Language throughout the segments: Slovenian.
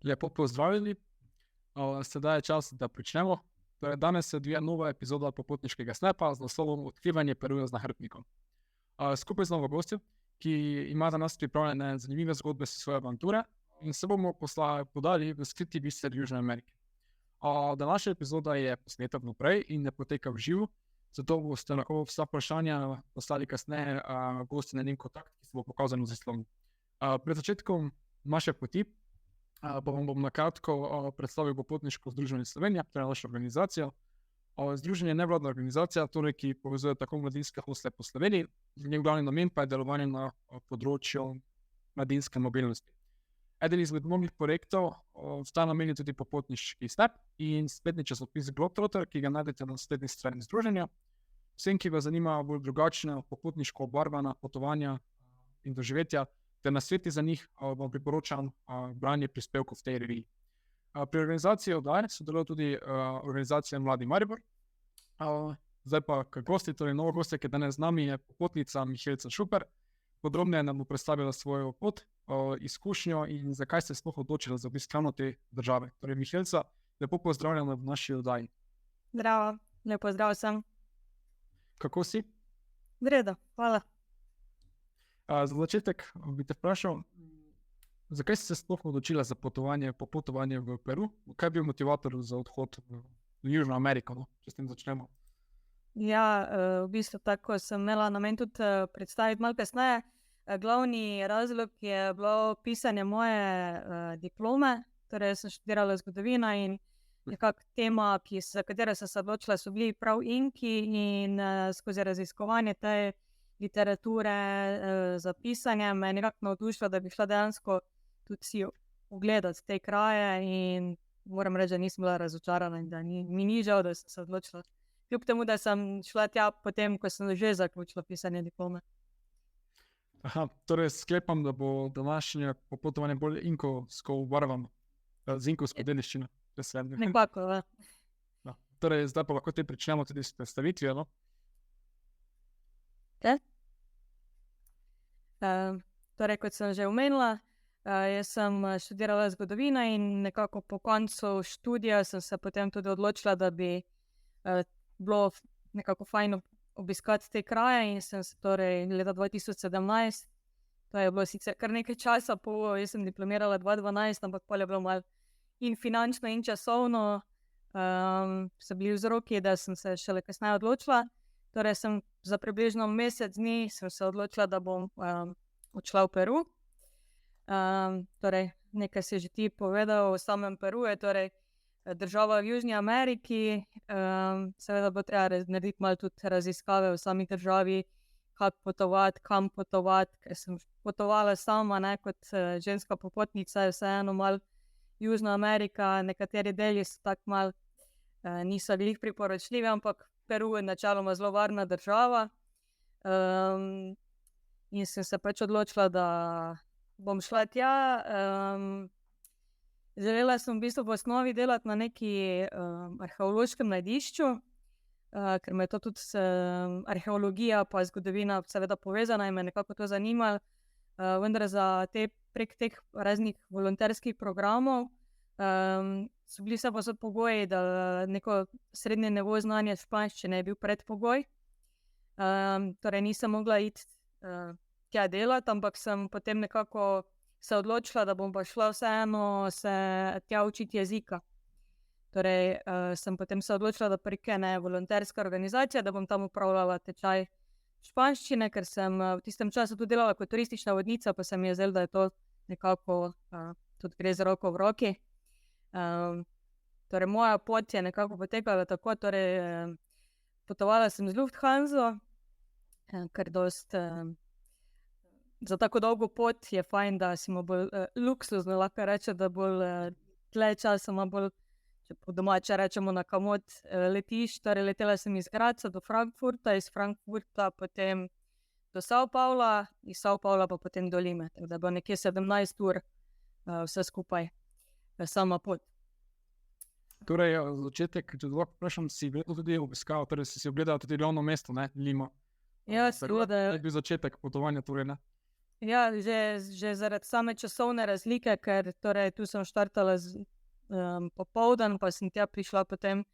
Lepo pozdravljeni. Sedaj je čas, da pričnemo. Torej, danes se odvija nova epizoda Popotniškega snapa z naslovom Odkrivanje Peruja z nahrbtnikom. Skupaj z novo gostjo, ki ima za nas pripravljene zanimive zgodbe s svoje avanture in se bomo podali v skriti biser Južne Amerike. Današnja epizoda je posneta vnaprej in ne poteka v živo, zato boste lahko vsa vprašanja poslali kasneje gosti na njen kontakt, ki se bo pokazal v zaslonu. Pred začetkom naše poti pa vam bom na kratko predstavil Popotniško združenje Slovenija, to je naša organizacija. Združenje je nevladna organizacija, torej, ki povezuje tako mladinske hostle po Sloveniji. Njen glavni namen pa je delovanje na področju mladinske mobilnosti. Eden izmed mnogih projektov sta namenjen tudi Popotniški snap in spletni časopis Globetrotter, ki ga najdete na spletni strani združenja. Vsem, ki vas zanima bolj drugačna, popotniško obarvana potovanja in doživetja, ter nasveti za njih, vam priporočam branje prispevkov v tej reviji. Pri organizaciji oddaje sodeluje tudi organizacija Mladi Maribor. Zdaj pa k gosti, torej novo gostja, ki je danes z nami, je popotnica Mihaelica Šuper. Podrobneje nam bo predstavila svojo pot, izkušnjo in zakaj se je sploh odločila za obisk ravno te države. Torej, Mihaelica, lepo pozdravljena v naši oddaji. Zdravo, lepo zdrav sem. Kako si? V redu, hvala. Za začetek bi te vprašal, zakaj si se sploh odločila za popotovanje v Peru? Kaj je bil motivator za odhod v Južno Ameriko, no? Če s tem začnemo. Ja, v bistvu tako sem imela namen tudi predstaviti malo kasneje. Glavni razlog je bilo pisanje moje diplome, torej sem študirala zgodovino in nekako tema, za katero sem se odločila, so bili prav Inki in skozi raziskovanje te literature za pisanje me je nekako navdušila, da bi šla dejansko tudi si ogledati te kraje in moram reči, da nisem bila razočarana in da mi ni žal, da sem se odločila. Kljub temu, da sem šla tja potem, ko sem že zaključila pisanje diplome. Torej sklepam, da bo današnje popotovanje bolj inkovsko obarvano, z inkovsko dediščino. Nekako, ja. Torej, zdaj pa lahko te pričnemo tudi s predstavitvijo, no? Torej, kot sem že omenila, jaz sem študirala zgodovino in nekako po koncu študija sem se potem tudi odločila, da bi bilo nekako fajn obiskati te kraje in sem se torej leta 2017, to je bilo sicer kar nekaj časa, jaz sem diplomirala 2012, ampak pol je bilo malo in finančno in časovno so bili vzroki, da sem se šele kasneje odločila. Torej sem za približno mesec dni sem se odločila, da bom odšla v Peru. Torej, nekaj si že ti povedal o samem Peruju, torej država v Južni Ameriki. Seveda bo treba narediti malo tudi raziskave v sami državi, kako potovati, kam potovati, ker sem potovala sama, ne, kot ženska popotnica, je vseeno malo Južna Amerika, nekateri deli so tako malo niso glih priporočljivi, ampak Peru je načeloma zelo varna država. In sem se pač odločila, da bom šla tja. Želela sem v bistvu v osnovi delati na neki arheološkem najdišču, ker me je to tudi arheologija pa zgodovina seveda povezana in me nekako to zanima. Vendar prek teh raznih volonterskih programov so bili vse posod pogoji, da neko srednje nivo znanja španščine je bil predpogoj. Torej nisem mogla iti tja delati, ampak sem potem nekako se odločila, da bom pa šla vseeno se tja učiti jezika. Torej sem potem se odločila, da prek ene volonterske organizacije, da bom tam upravljala tečaj španščine, ker sem v tistem času tudi delala kot turistična vodnica, pa se mi je zdelo, da je to nekako tudi gre z roko v roki. Torej moja pot je nekako potekala tako, torej potovala sem z Lufthanso, ker za tako dolgo pot je fajn, da si bolj luksuzno lahko reče, da bolj tle časa ima bolj, če po domače rečemo, na kamot letiš. Torej letela sem iz Gradca do Frankfurta, iz Frankfurta potem do São Paula, iz São Paula pa potem do Lime, tako da bo nekje 17 ur vse skupaj sama pot. Torej, začetek, če lahko vprašam, si vedno tudi obiskal, torej si ogledal tudi glavno mesto, ne, Limo. Ja, seveda. Je bil začetek potovanja, torej, ne? Ja, že zaradi same časovne razlike, ker torej, tu sem štartala popoldan, pa sem tja prišla potem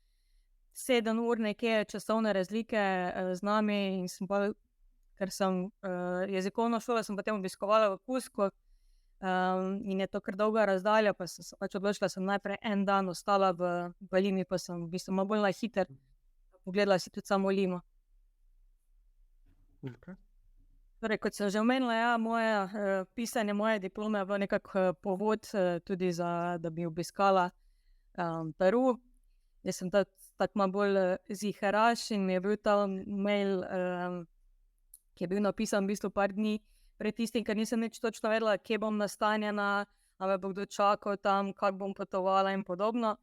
7 ur nekje časovne razlike z nami in sem pa, ker sem jezikovno šolo, sem potem obiskovala v Cuscu in je to kar dolga razdalja, pa sem se pač odločila, sem najprej en dan ostala v Limi, pa sem v bistvu malo bolj na hiter pogledala si tudi samo Limo. Okay. Torej, kot sem že omenila, ja, pisanje moje diplome je bilo nekako povod tudi da bi obiskala Peru. Jaz sem tako malo bolj ziharaš in mi je bil ta mail, ki je bil napisan v bistvu par dni pred tistim, ker nisem nič točno vedela, kje bom nastanjena, ali bo kdo čakal tam, kako bom potovala in podobno.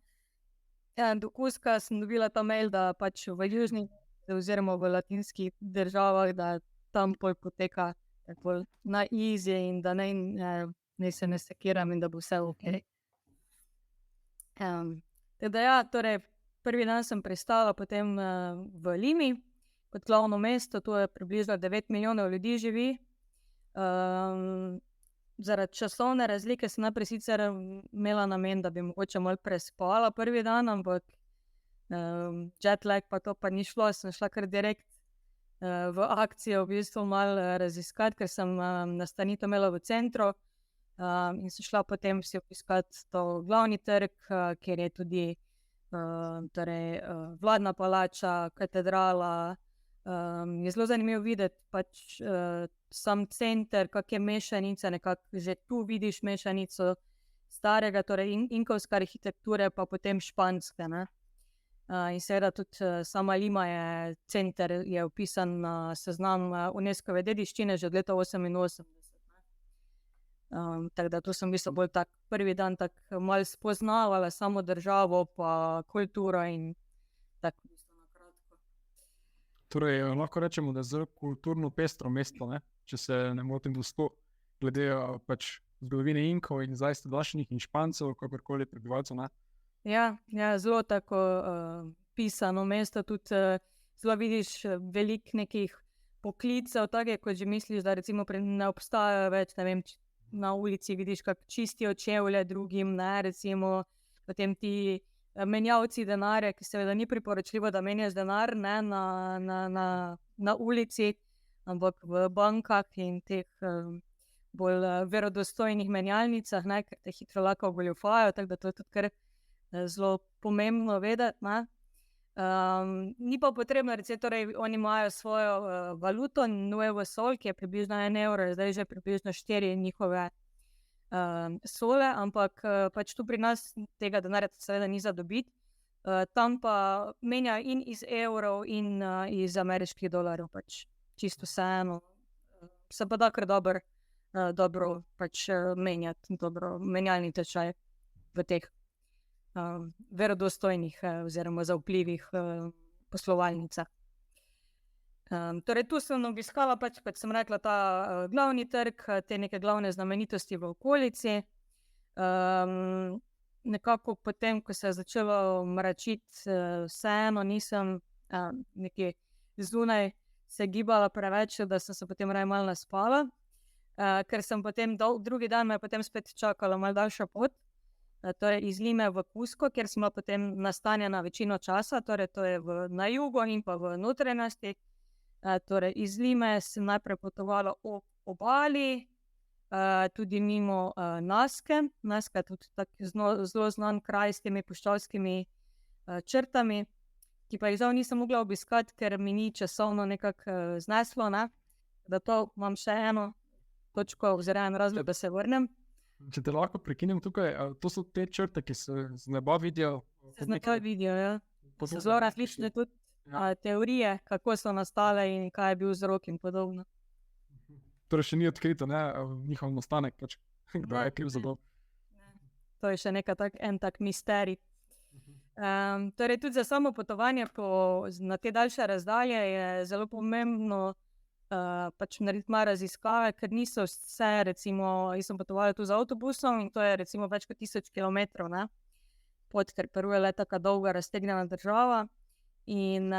Do Cusca sem dobila ta mail, da pač v južnih oziroma v latinskih državah, da tam poteka na easy in da ne se ne sekiram in da bo vse ok. Teda ja, torej prvi dan sem pristala potem v Limi, kot glavno mesto, tu je približno 9 milijonov ljudi živi. Zaradi časovne razlike sem najprej sicer imela namen, da bi mogoče malo prespala prvi dan, ampak jetlag pa to pa ni šlo, sem šla kar direkt v akcijo v bistvu malo raziskati, ker sem nastanitev imela v centru in sem šla potem si obiskati to glavni trg, kjer je tudi vladna palača, katedrala. Je zelo zanimivo videti pač sam center, kak je mešanica, nekako že tu vidiš mešanico starega, torej inkovske arhitekture, pa potem španske, ne. In seveda tudi sama Lima je center, je vpisan na seznam UNESCO-ve dediščine že od leta 88. Tako da tu sem v bistvu bolj tak prvi dan tako malo spoznavala samo državo pa kulturo in tako v bistvu na kratko. Torej, lahko rečemo, da je zelo kulturno pestro mesto, ne? Če se ne motim dosto, glede pač zgodovine Inkov in zaista dašnjih in Špancev, kakorkoli prebivalcev, ne? Ja, zelo tako pisano mesto, tudi zelo vidiš veliko nekih poklicev, tako kot že misliš, da recimo ne obstajajo več, ne vem, na ulici vidiš, kako čistijo čevlje drugim, ne, recimo potem ti menjavci denarja, ki seveda ni priporočljivo, da menjaš denar, ne, na ulici, ampak v bankah in teh bolj verodostojnih menjalnicah, ne, ker te hitro lahko ogoljufajo, tako da to je tudi kar zelo pomembno vedeti, ne. Ni pa potrebno, recimo, torej oni imajo svojo valuto, Nuevo Sol, ki je približno 1 evro, zdaj že približno 4 njihove sole, ampak pač tu pri nas tega denarja seveda ni za dobiti. Tam pa menja in iz evrov in iz ameriških dolarjev, pač čisto vseeno. Se pa da kar dobro pač menjati, dobro menjalni tečaj v teh verodostojnih oziroma zaupljivih poslovalnicah. Torej tu sem obiskala pač, kot sem rekla, ta glavni trg, te neke glavne znamenitosti v okolici. Nekako potem, ko se je začelo mračiti, vseeno nisem nekje zunaj se gibala preveč, da sem se potem raje malo naspala, ker sem potem drugi dan me je potem spet čakala malo daljša pot. Torej iz Lime v Cusco, kjer sem bila potem nastanjena večino časa, torej to je na jugu in pa v notranjosti. Torej iz Lime sem najprej potovala ob obali, tudi mimo Naske. Naska je tudi tak zelo znan kraj s temi puščavskimi črtami, ki pa jih žal nisem mogla obiskati, ker mi ni časovno nekako zneslo, ne. Da to imam še eno točko oziroma en razlog, da se vrnem. Če te lahko prekinem tukaj, to so te črte, ki se z neba vidijo. Se z neba vidijo, ja. So zelo različne tudi teorije, kako so nastale in kaj je bil vzrok in podobno. Torej še ni odkrito, ne, njihov nastanek, pač, kdo je kriv za to. To je še en tak misterij. Torej tudi za samo potovanje na te daljše razdalje je zelo pomembno pač narediti malo raziskave, ker niso vse, recimo, jaz sem potovala tu z avtobusom in to je recimo več kot 1000 kilometrov, ne, pot, ker Peru je le taka dolga raztegnjena država in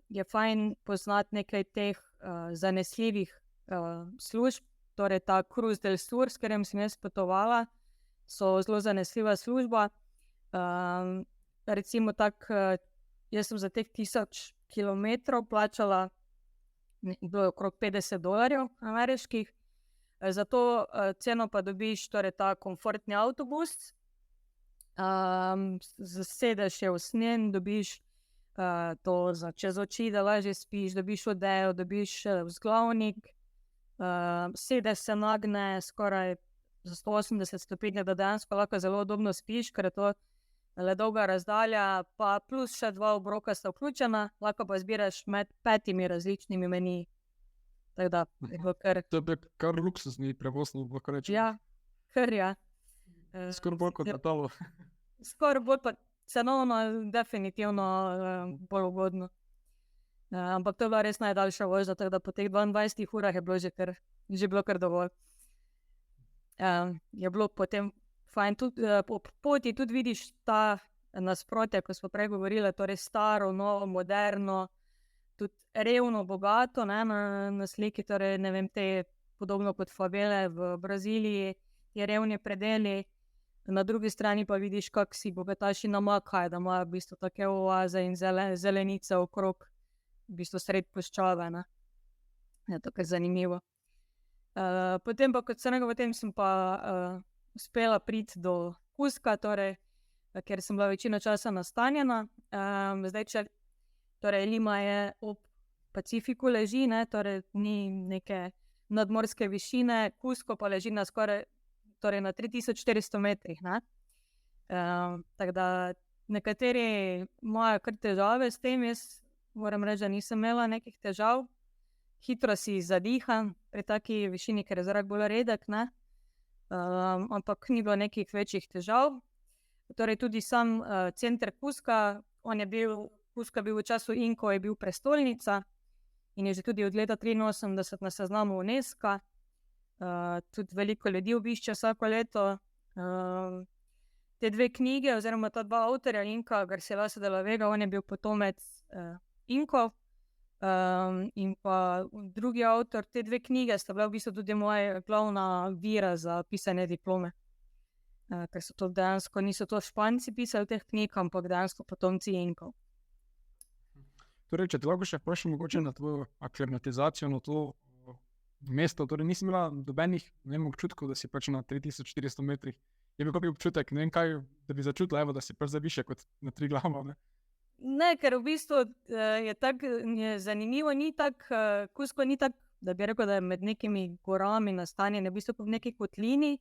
je fajn poznati nekaj teh zanesljivih služb, torej ta Cruz del Sur, s katerim sem jaz potovala, so zelo zanesljiva služba. Recimo jaz sem za teh 1000 kilometrov plačala bilo je okrog $50 ameriških, za to ceno pa dobiš torej ta komfortni avtobus, zasedeš je usnjen, dobiš to za čez oči, da lažje spiš, dobiš odejo, dobiš vzglavnik, sedež se nagne skoraj za 180 stopinj, da dejansko lahko zelo udobno spiš, ker je to le dolga razdalja, pa plus še 2 obroka sta vključena, lahko pa izbiraš med 5 različnimi meniji. Tako da je bilo kar... To je kar luksuzni prevoz, lahko rečem. Ja, kar ja. Skoraj bolj kot letalo. Skoraj bolj pa cenovno, definitivno bolj ugodno. Ampak to je bila res najdaljša vožnja, tako da po teh 22 urah je bilo že bilo kar dovolj. Je bilo potem fajn, po poti tudi vidiš ta nasprotje, ko smo prej govorili, torej staro, novo, moderno, tudi revno, bogato, ne, na sliki, torej ne vem, te podobno kot favele v Braziliji, je revni predeli, na drugi strani pa vidiš, kako si bogataši namakajo, da imajo v bistvu take oaze in zelenice okrog, v bistvu sred puščave, ne. Je to kar zanimivo. Potem pa kot potem sem pa uspela priti do Cusca, torej, ker sem bila večino časa nastanjena. Zdaj, torej Lima je ob Pacifiku leži, ne, torej ni neke nadmorske višine, Cusco pa leži na skoraj, torej na 3400 metrih, ne. Tako da nekateri imajo kar težave s tem, jaz moram reči, da nisem imela nekih težav. Hitro si zadihan pri taki višini, ker je zrak bolj redek, ne. Ampak ni bilo nekih večjih težav. Torej tudi sam center Cusca, Cusco je bil v času Inkov, je bil prestolnica in je že tudi od leta 1983 na seznamu UNESCO. Tudi veliko ljudi obišče vsako leto. Te 2 knjige oziroma ta 2 avtorja, Inka Garcilaso de la Vega, on je bil potomec Inkov, in pa drugi avtor, te 2 knjige sta bila v bistvu tudi moja glavna vira za pisanje diplome. Ker so to dejansko, niso to Španci pisali teh knjig, ampak dejansko potomci Inkov. Torej, če te lahko še vprašam mogoče na tvojo aklimatizacijo, na to mesto, torej nisem imela dobenih, ne vem, občutkov, da si pač na 3400 metrih. Je bil kakšen občutek, ne vem kaj, da bi začutila, evo, da si pač zaviše kot na Triglava, ne? Ne, ker v bistvu je tako zanimivo, ni tako, Cusco ni tako, da bi rekel, da je med nekimi gorami nastanjen, je v bistvu v neki kotlini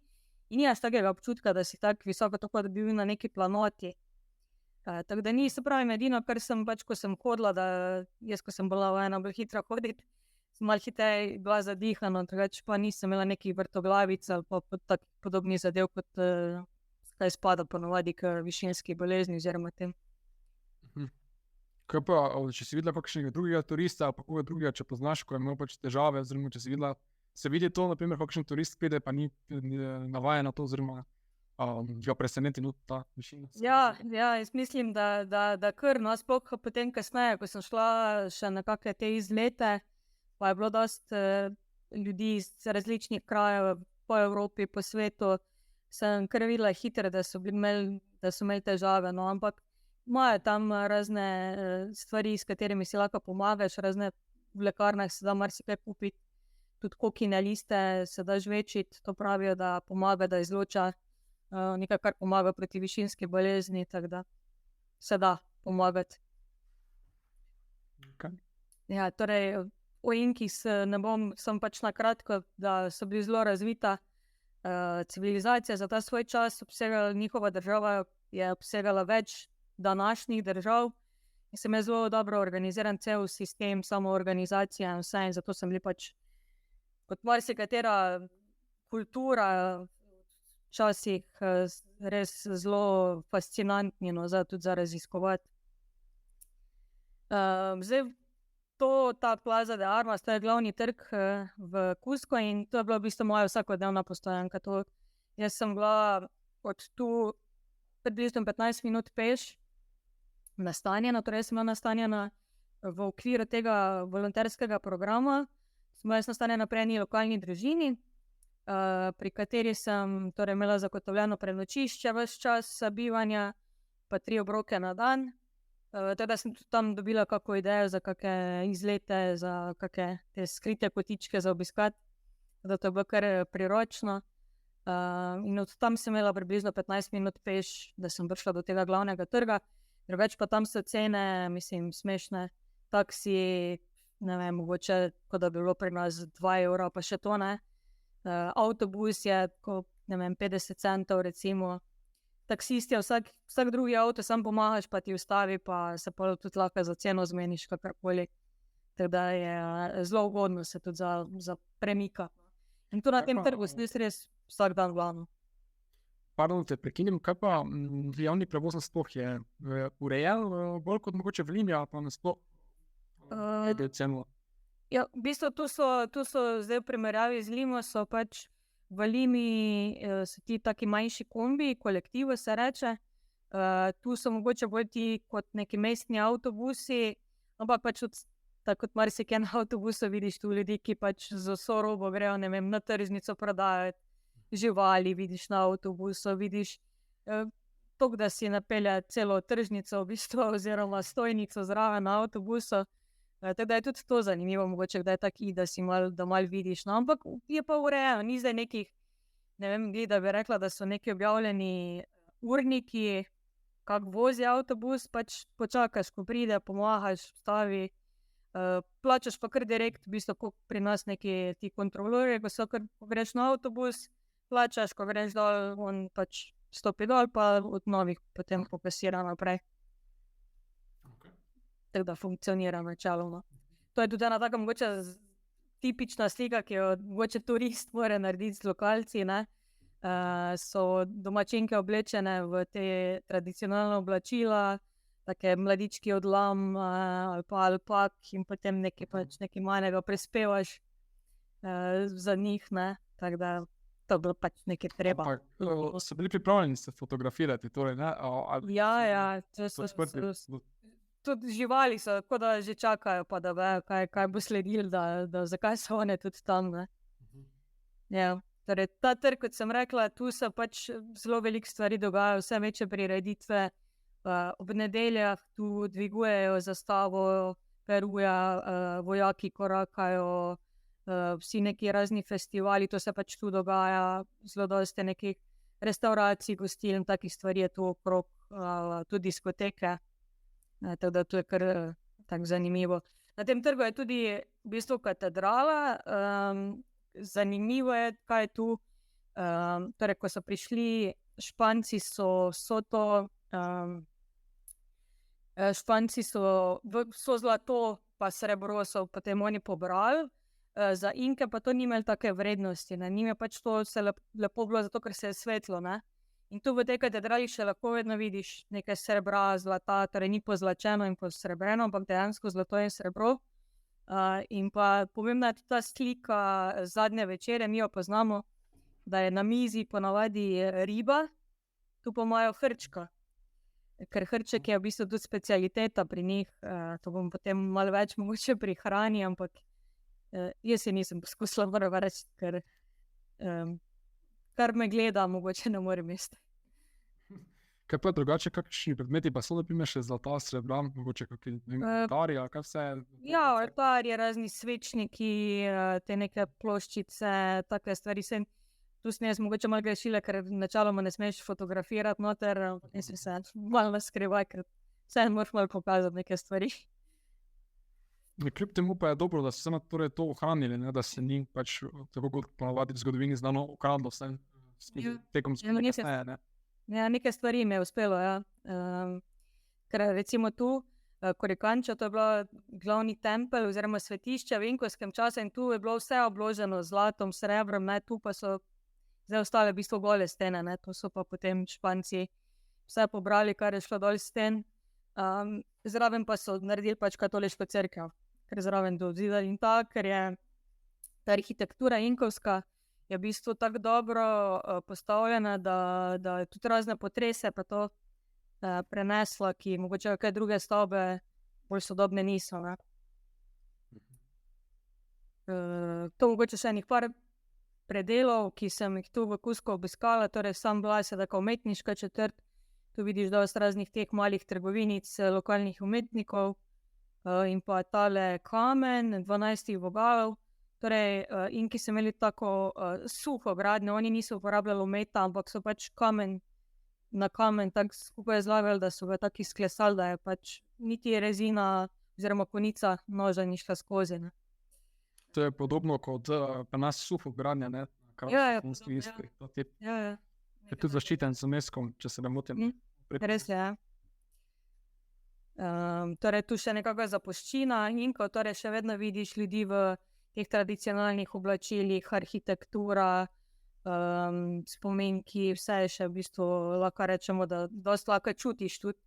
in nimaš takega občutka, da si tako visoko, tako da bi bil na neki planoti. Tako da ni, se pravi, edino, kar sem pač, ko sem hodila, ko sem bila vajena bolj hitro hoditi, sem malo hitreje bila zadihana, drugače pa nisem imela nekih vrtoglavic ali pa podobnih zadev, kot kaj spada ponovadi k višinski bolezni oziroma tem. Kaj pa, če si videla kakšnega drugega turista ali pa koga drugega, če poznaš, ko je imel pač težave, oziroma če si videla, se vidi to, na primer, kakšen turist pride, pa ni navajen na to, oziroma ga preseneti ta višina? Ja, jaz mislim, da kar, no, sploh potem kasneje, ko sem šla še na kakšne te izlete, pa je bilo dosti ljudi iz različnih krajev po Evropi, po svetu, sem kar videla hitro, da so imeli težave, no, ampak imajo tam razne stvari, s katerimi si lahko pomagaš, razne v lekarnah se da marsikaj kupiti, tudi kokine liste se da žvečiti, to pravijo, da pomaga, da izloča nekaj, kar pomaga proti višinski bolezni, tako da se da pomagati. Okay. Ja, torej o Inkih ne bom, sem pač na kratko, da so bili zelo razvita civilizacija za ta svoj čas, njihova država je obsegala več današnjih držav in sem je zelo dobro organiziran cel sistem, samoorganizacija in vse, in zato sem bili pač kot marsikatera kultura včasih res zelo fascinantni, no, tudi za raziskovati. Zdaj, ta Plaza de Armas, to je glavni trg v Cusco in to je bila v bistvu moja vsakodnevna postojanka. Jaz sem bila od tu približno 15 minut peš nastanjena, torej sem bila nastanjena v okviru tega volonterskega programa, sem bila nastanjena pri eni lokalni družini, pri kateri sem torej imela zagotovljeno prenočišče ves čas bivanja, pa 3 obroke na dan. Teda sem tudi tam dobila kako idejo za kakšne izlete, za kakšne te skrite kotičke za obiskati, da to je bilo kar priročno. In od tam sem imela približno 15 minut peš, da sem prišla do tega glavnega trga. Drugače pa tam so cene, mislim, smešne. Taksi, ne vem, mogoče, kot da bi bilo pri nas 2 evra, pa še to ne. Avtobus je, ne vem, 50 centov recimo. Taksist je vsak drugi avto, sam pomagaš, pa ti ustavi, pa se pa tudi lahko za ceno zmeniš, kakorkoli. Tako da je zelo ugodno se tudi za premika. In to na tem trgu se res vsak dan glavno. Pardon, te prekinem, kaj pa javni prevoz nasploh je urejen, bolj kot mogoče v Limi, ali pa nasploh? Ja, v bistvu tu so zdaj v primerjavi z Limo, so pač v Limi so ti taki manjši kombi, kolektivo se reče. Tu so mogoče bolj ti kot neki mestni avtobusi, ampak pač tako kot marsikje na avtobusu vidiš tu ljudi, ki pač z vso robo grejo, ne vem, na tržnico prodajati živali, vidiš na avtobusu, vidiš toliko, da si napelje celo tržnico v bistvu, oziroma stojnico zraven na avtobusu. Tako da je tudi to zanimivo, mogoče kdaj taki, da malo vidiš, no, ampak je pa urejeno, ni zdaj nekih, ne vem, da bi rekla, da so neki objavljeni urniki, kako vozi avtobus, pač počakaš, ko pride, pomagaš, stavi, plačaš pa kar direkt, v bistvu, kot pri nas neki ti kontrolorji, ko greš na avtobus, plačaš, ko greš dol, on pač stopi dol, pa od novih potem pokasira naprej. Tako da funkcionira načeloma. To je tudi ena taka mogoče tipična slika, ki jo mogoče turist mora narediti z lokalci, ne. So domačinke oblečene v te tradicionalne oblačila, take mladički odlam ali pa alpak in potem nekaj manjega prispevaš za njih, ne. Tako da to je bilo pač nekaj treba. Ampak so bili pripravljeni se fotografirati, torej, ne? Ja, tudi živali so, tako da že čakajo, pa da vejo, kaj bo sledilo, da zakaj so one tudi tam, ne. Ja, torej ta trg, kot sem rekla, tu se pač zelo veliko stvari dogajajo, vse večje prireditve. Ob nedeljah tu dvigujejo zastavo Peruja, vojaki korakajo, vsi neki razni festivali, to se pač tu dogaja, zelo dosti nekih restauracij, gostiln, takih stvari je tu okrog, tudi diskoteke. Tako da to je kar tako zanimivo. Na tem trgu je tudi v bistvu katedrala. Zanimivo je, kaj je tu. Torej, ko so prišli Španci, Španci so zlato pa srebro so potem oni pobrali, za Inke pa to ni imelo take vrednosti, ne. Njim je pač to se lepo bilo, zato ker se je svetlo, ne. In tu v tej katedrali še lahko vedno vidiš nekaj srebra, zlata, torej ni pozlačeno in posrebreno, ampak dejansko zlato in srebro. In pa pomembna je tudi ta slika zadnje večere, mi jo poznamo, da je na mizi ponavadi riba, tu pa imajo hrčka. Ker hrček je v bistvu tudi specialiteta pri njih, to bom potem malo več mogoče pri hrani, ampak jaz se nisem poskusila, moram reči, ker kar me gleda, mogoče ne morem jesti. Kaj pa drugače, kakšni predmeti pa so, na primer, še zlata, srebra, mogoče kakšni oltarji, ali kaj vse? Ja, oltarji, razni svečniki, te neke ploščice, take stvari. Tu sem jaz mogoče malo grešila, ker načeloma ne smeš fotografirati noter, nisem se malo naskrivaj, ker vse moraš malo pokazati neke stvari. Kljub temu pa je dobro, da so se torej to ohranili, ne? Da se ni pač, tako kot ponavadi v zgodovini znano, ukradlo vse tekom kasneje, ne? Ja, nekaj stvari mi je uspelo, ja. Ker recimo tu, Korikanča, to je bila glavni tempelj oziroma svetišče v inkovskem času in tu je bilo vse obloženo z zlatom, srebrom, ne, tu pa so zdaj ostale v bistvu gole stene, ne, to so pa potem Španci vse pobrali, kar je šlo dol sten. Zraven pa so naredili pač katoliško cerkev, ker zraven dozidali in tako, ker je ta arhitektura inkovska je v bistvu tako dobro postavljena, da je tudi razne potrese pa to prenesla, ki mogoče kaj druge stavbe bolj sodobne niso, ne. To mogoče še enih par predelov, ki sem jih tu v Cuscu obiskala, torej sam bila je tako umetniška četrt, tu vidiš dosti raznih teh malih trgovinic, lokalnih umetnikov in pa tale kamen 12 vogalov. Torej, Inki so imeli tako suho gradnjo, oni niso uporabljali meta, ampak so pač kamen na kamen tako skupaj zlagali, da so ga tako izklesali, da je pač niti rezina oziroma konica noža ni šla skozi. Ne. To je podobno kot pri nas suho gradnja, ne? Ja, Krasno, ja. Je tudi zaščiten z UNESCO, če se ne motim. Res je, ja. Torej, tu še nekako zapuščina Inkov, torej še vedno vidiš ljudi v teh tradicionalnih oblačilih, arhitektura, spomenki, vse je še v bistvu, lahko rečemo, da dosti lahko čutiš tudi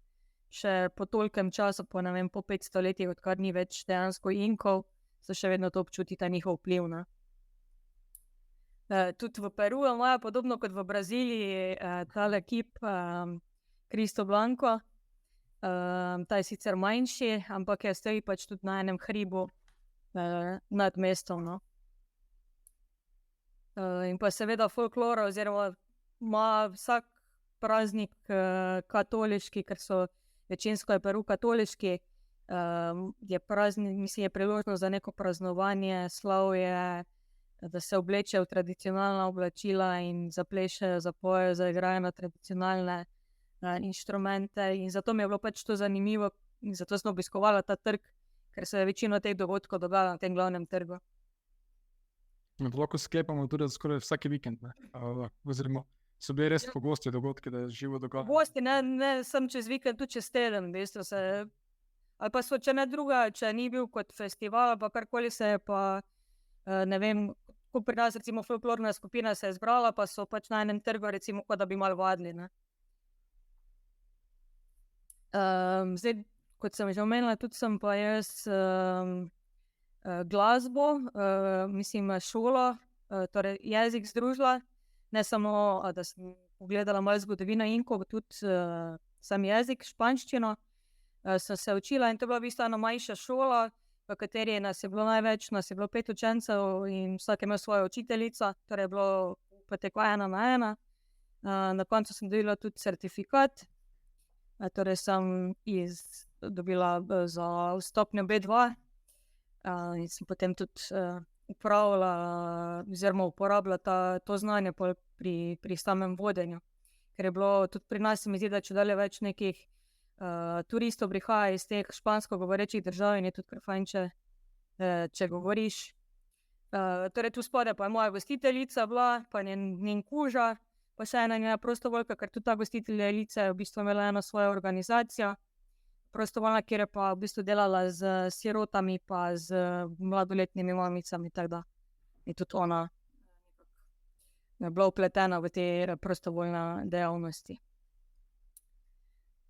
še po tolkem času, po 500 letih, odkar ni več dejansko Inkov, se še vedno to občuti ta njihov vpliv. Ne? Tudi v Peruju imajo podobno kot v Braziliji tale kip Cristo Blanco. Ta je sicer manjši, ampak je stoji pač tudi na enem hribu nad mestom. No? In pa seveda folklora, oziroma ima vsak praznik katoliški, ker so večinsko je Peru katoliški, je praznik, mislim, je priložnost za neko praznovanje, slavje, da se obleče v tradicionalna oblačila in zaplešejo, zapojejo, zaigrajo na tradicionalne inštrumente. In zato mi je bilo pač to zanimivo in zato sem obiskovala ta trg, ker se je večino teh dogodkov dogajalo na tem glavnem trgu. Lahko sklepamo tudi skoraj vsaki vikend, oziroma so bili res pogosti dogodki, da je živo dogajalo. Pogosti, ne sem čez vikend, tudi čez teden, v bistvu se, ali pa so, če ne druga, če ni bil kot festival, pa karkoli se je pa, ne vem, ko pri nas recimo folklorna skupina se je zbrala, pa so pač na enem trgu recimo, kot da bi malo vadili, ne. Zdaj, kot sem že omenila, tudi sem pa jaz glasbo, mislim šolo, torej jezik združila, ne samo, da sem pogledala malo zgodovino Inkov, tudi sam jezik, španščino, sem se učila in to je bila v bistvu ena manjša šola, v kateri nas je bilo največ, nas je bilo 5 učencev in vsak je imel svojo učiteljico, torej je bilo poteko 1 na 1. Na koncu sem dobila tudi certifikat, torej sem dobila za stopnjo B2 in sem potem tudi uporabila to znanje pri samem vodenju. Ker je bilo tudi pri nas, se mi zdi, da čedalje več nekih turistov prihaja iz teh špansko govorečih držav in je tudi kar fajn, če govoriš. Torej tu spodaj pa je moja gostiteljica bila, pa njen kuža, pa še ena njena prostovoljka, ker tudi ta gostiteljica je v bistvu imela eno svojo organizacijo, prostovoljna, kjer je pa v bistvu delala z sirotami pa z mladoletnimi mamicami, tako da je tudi ona bila vpletena v te prostovoljne dejavnosti.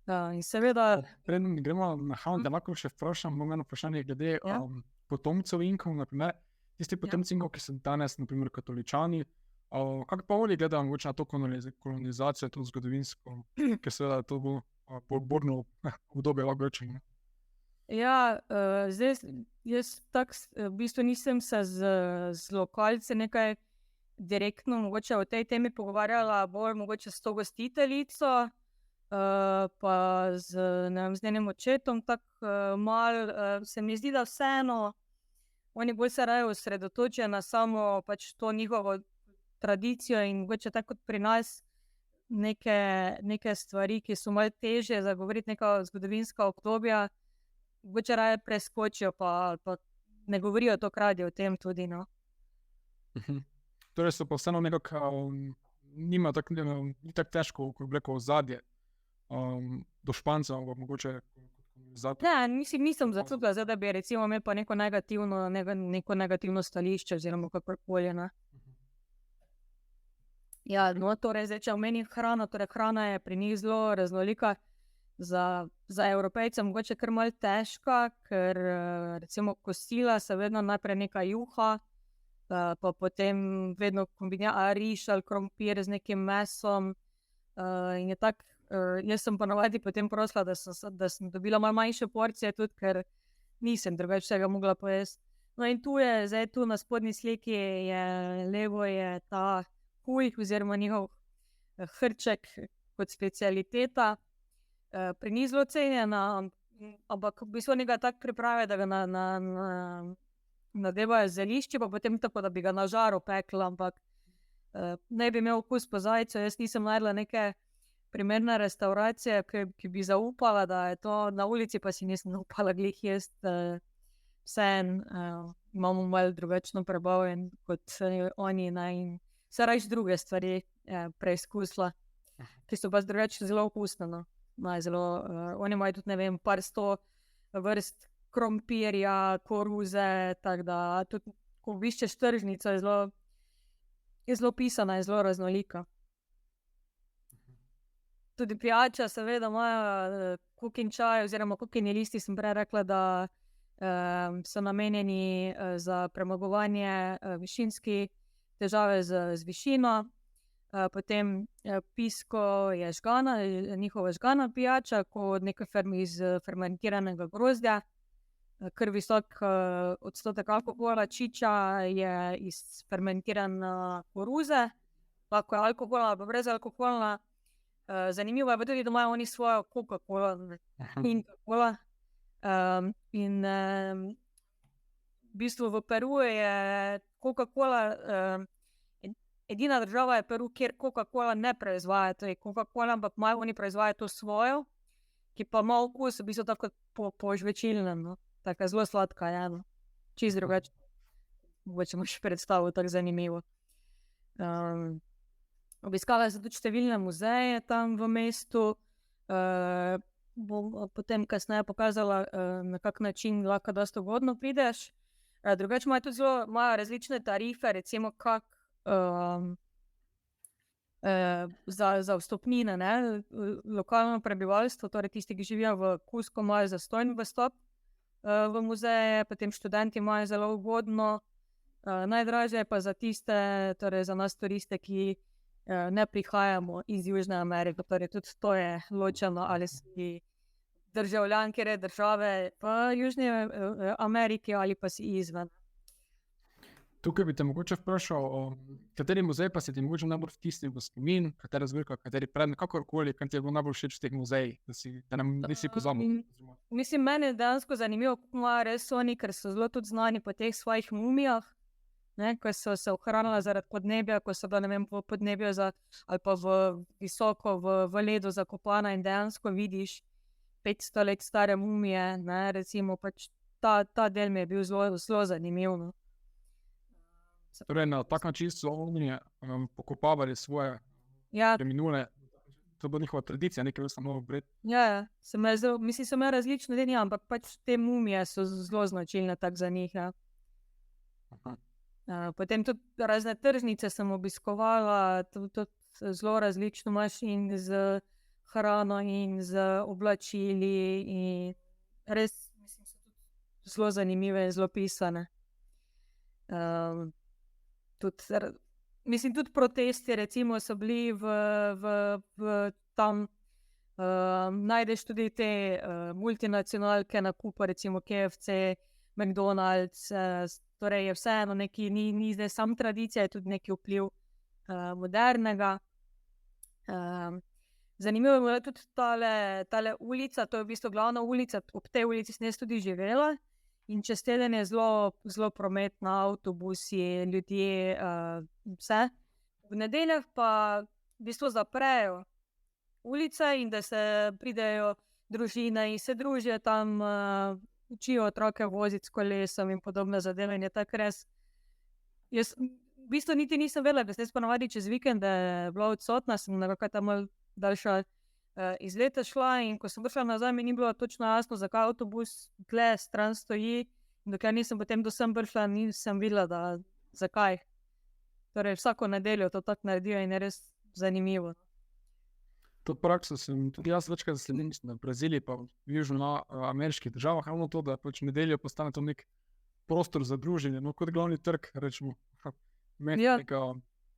In seveda... Preden gremo na Havan, da lahko še vprašam, imam eno vprašanje glede potomcev Inkov, naprimer, tisti potomci Inkov, ki so danes, naprimer, katoličani, kako pa oni gledajo mogoče na to kolonizacijo, to zgodovinsko, ker seveda to bo borno obdobje, lahko rečem. Ja, zdaj jaz tako v bistvu nisem se z lokalci nekaj direktno mogoče o tej temi pogovarjala, bolj mogoče s to gostiteljico, pa z njenim očetom, tako malo, se mi zdi, da vseeno oni bolj se raje osredotočijo na samo pač to njihovo tradicijo in mogoče tako kot pri nas neke stvari, ki so malo težje za govoriti, neka zgodovinska obdobja, mogoče raje preskočijo, pa ne govorijo toliko radi o tem tudi, no. Torej so pa vseeno nekako, nima ni tako težko, ko bi rekel, ozadje do Špancev, mogoče Ne, nisem začutila, da bi recimo imel pa neko negativno stališče oziroma kakorkoli, ne. Ja, no, torej zdaj, če omenim hrano, torej hrana je pri njih zelo raznolika, za Evropejce mogoče kar malo težka, ker recimo kosila se vedno najprej neka juha, pa potem vedno kombinira riž ali krompir z nekim mesom, in je tako, jaz sem ponavadi potem prosila, da sem dobila malo manjše porcije tudi, ker nisem drugače vsega mogla pojesti. No in tu je, zdaj tu na spodnji sliki levo je ta huj oziroma njihov hrček kot specialiteta. Pri njih zelo cenjena, ampak v bistvu njega tako priprave, da ga nadevajo z zelišči, pa potem tako, da bi ga na žaru pekli, ampak ne bi imel okus po zajcu. Jaz nisem najdla neke primerne restauracije, ki bi zaupala, da je to na ulici, pa si nisem upala glih jesti. Vseeno imamo malo drugačno prebavo kot oni in se raje druge stvari preizkusila, ki so pa drugače zelo okusne. No. Oni imajo tudi, ne vem, par 100 vrst krompirja, koruze, tako da tudi, ko obiščeš tržnico, je zelo pisana, je zelo raznolika. Tudi pijača, seveda, imajo kukin čaj oziroma kukini listi, sem prej rekla, da so namenjeni za premagovanje višinske težave z višino. Potem pisko je žgana, njihova žgana pijača, kot nekaj iz fermentiranega grozdja. Kar visok odstotek alkohola, čiča je iz fermentirane koruze, lahko je alkoholna ali pa brezalkoholna. Zanimivo je pa tudi, da imajo oni svojo Coca-Cola in Coca-Cola. In v bistvu v Peruju je Coca-Cola, edina država je Peru, kjer Coca-Cola ne proizvaja, to je Coca-Cola, ampak malo oni proizvajajo to svojo, ki pa ima okus, v bistvu tako po žvečilnem, no. Taka zelo sladka, ja, no. Čisto drugače. Mogoče imaš predstavo, tako zanimivo. Obiskala sem tudi številne muzeje tam v mestu, bom potem kasneje pokazala, na kak način lahko dosti ugodno prideš. Drugače imajo tudi imajo različne tarife, recimo za vstopnine, ne. Lokalno prebivalstvo, torej tisti, ki živijo v Cuscu, imajo zastonj vstop v muzeje, potem študenti imajo zelo ugodno, najdražje pa za tiste, torej za nas turiste, ki ne prihajamo iz Južne Amerike, torej tudi to je ločeno, ali si državljan kjer države v Južni Ameriki ali pa si izven. Tukaj bi te mogoče vprašal, kateri muzej pa si ti mogoče najbolj vtisnil v spomin, katera zbirka, kateri predmet, kakorkoli, kaj ti je bilo najbolj všeč v teh muzejih, da nam nisi pozabil. Mislim, meni je dejansko zanimivo, kako imajo res oni, ker so zelo tudi znani po teh svojih mumijah, ne, ko so se ohranila zaradi podnebja, ko so bila, ne vem, v podnebju ali pa visoko v ledu zakopana in dejansko vidiš 500 let stare mumije, ne, recimo, pač ta del mi je bil zelo zanimiv, no. Torej, na tak način so oni pokopavali svoje preminule, to je bila njihova tradicija, nekaj vrsta novo bred. Ja, so imeli različne dni, ampak pač te mumije so zelo značilne tak za njih, ja. Potem tudi razne tržnice sem obiskovala, tudi zelo različno imaš in z hrano in z oblačili in res, mislim, so tudi zelo zanimive in zelo pisane. Tudi protesti, recimo, so bili v tam, najdeš tudi te multinacionalke nakupa, recimo KFC, McDonald's, torej je vseeno neki, ni zdaj sam tradicija, je tudi neki vpliv modernega. Zanimivo je bila tudi tale ulica, to je v bistvu glavna ulica, ob tej ulici sem jaz tudi živela. In čez teden je zelo prometna, avtobusi, ljudje, vse. V nedeljah pa v bistvu zaprejo ulice in da se pridejo družine in se družijo tam, učijo otroke voziti s kolesom in podobne zadeve. In je tako res. Jaz v bistvu niti nisem vedela, da sem ponavadi čez vikende bila odsotna, sem nekako tam malo daljša iz leta šla in ko sem prišla nazaj, mi ni bilo točno jasno, zakaj avtobus tle stran stoji. In dokler nisem potem do sem prišla, nisem videla, zakaj. Torej vsako nedeljo to tako naredijo in je res zanimivo. To prakso sem tudi jaz večkrat zasledil v Braziliji pa v južnoameriških državah, ravno to, da pač nedeljo postane to nek prostor za druženje, no, kot glavni trg, rečemo.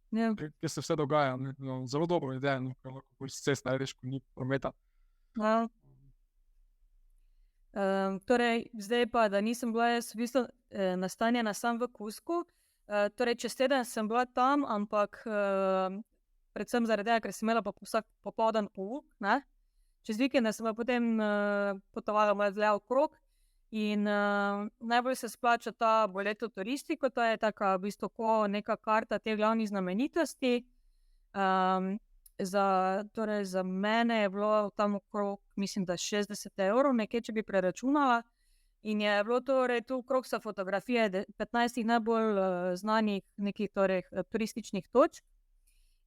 Kjer se vse dogaja, ne? No, zelo dobro ideja, no, ker lahko s cest najdeš, ko ni prometa. Torej, zdaj pa, da nisem bila jaz, v bistvu nastanjena sam v Kusku. Torej, čez teden sem bila tam, ampak predvsem zaradi tega, ker sem imela pa vsak popoldan pouk. Čez vikende sem pa potem potovala malo dlje okrog in najbolj se splača ta boleto turistiko, to je taka v bistvu neka karta te glavnih znamenitosti. Za mene je bilo tam okrog, mislim, da 60 €, nekaj, če bi preračunala. In je bilo torej tu okrog so fotografije 15 najbolj znanih nekih turističnih točk.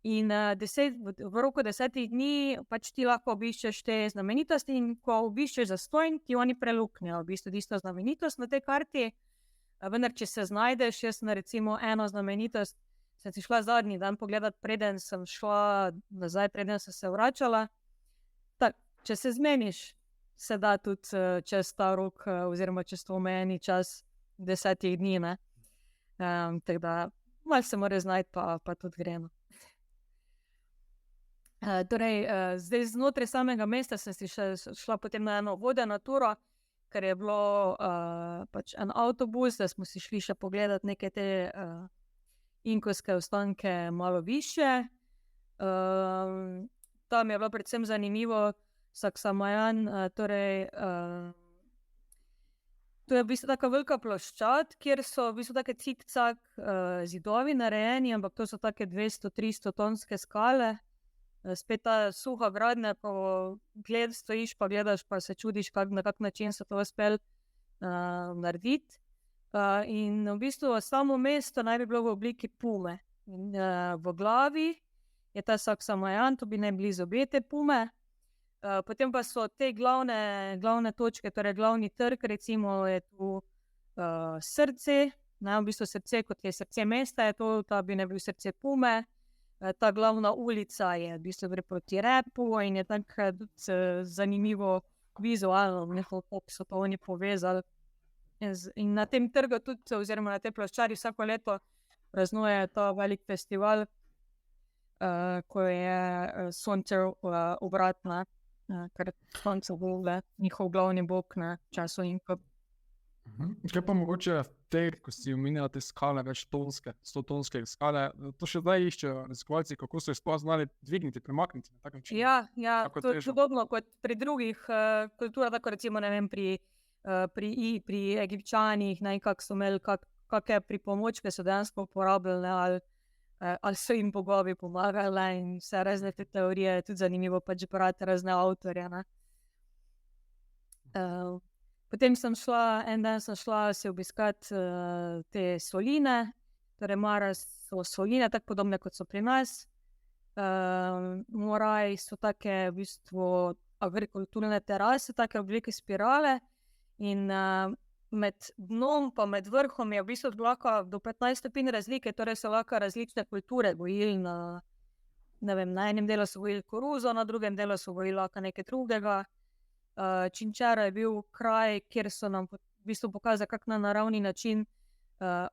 In v roku 10 dni pač ti lahko obiščeš te znamenitosti in ko obiščeš zastonj, ti oni preluknejo v bistvu tisto znamenitost na tej karti. Vendar, če se znajdeš, jaz na recimo eno znamenitost, sem si šla zadnji dan pogledat, preden sem šla nazaj, preden sem se vračala. Tak, če se zmeniš, se da tudi čez ta rok oziroma čez to omejeni čas 10 dni, ne. Tako da malo se mora znajti, pa tudi gremo. Torej, zdaj znotraj samega mesta sem si šla potem na eno vodeno turo, ker je bilo pač en avtobus, da smo si šli še pogledati neke te inkovske ostanke malo više. Tam je bilo predvsem zanimivo Saksamajan, torej to je v bistvu taka velika ploščad, kjer so v bistvu take cik-cak zidovi narejeni, ampak to so take 200-300 tonske skale. Spet ta suha gradnja, ko stojiš pa gledaš, pa se čudiš, na kak način so to uspeli narediti. In v bistvu samo mesto naj bi bilo v obliki pume. V glavi je ta Saksamajan, to bi naj bili zobje te pume. Potem pa so te glavne točke, torej glavni trg, recimo je tu srce, v bistvu srce, kot je srce mesta, je to, ta bi naj bil srce pume. Ta glavna ulica je v bistvu gre proti repu in je tako zanimivo vizualno, kako so to oni povezali. In na tem trgu tudi, oziroma na tej ploščadi vsako leto praznuje ta velik festival, ko je sonce obratno, ker sonce bo njihov glavni bog na času Inkov. Kaj pa mogoče ko si omenjala te skale, več tonske, 100-tonske skale, to še zdaj iščejo raziskovalci, kako so jih sploh znali dvigniti, premakniti na tak način? Ja, to je podobno kot pri drugih kulturah, tako recimo, ne vem, pri Egipčanih, kako so imeli kakšne pripomočke so dejansko uporabljali, ali so jim bogovi pomagali in vse razne te teorije, je tudi zanimivo pač brati razne avtorje, ne. Potem en dan sem šla si obiskati te soline, torej Mara so soline, tako podobne kot so pri nas. Moraji so take v bistvu agrikulturne terase, take oblike spirale in med dnom pa med vrhom je v bistvu lahko do 15 stopinj razlike, torej so lahko različne kulture gojili ne vem, na enem delu so gojili koruzo, na drugem delu so gojili lahko nekaj drugega. Činčara je bil kraj, kjer so nam v bistvu pokazali, kako na naravni način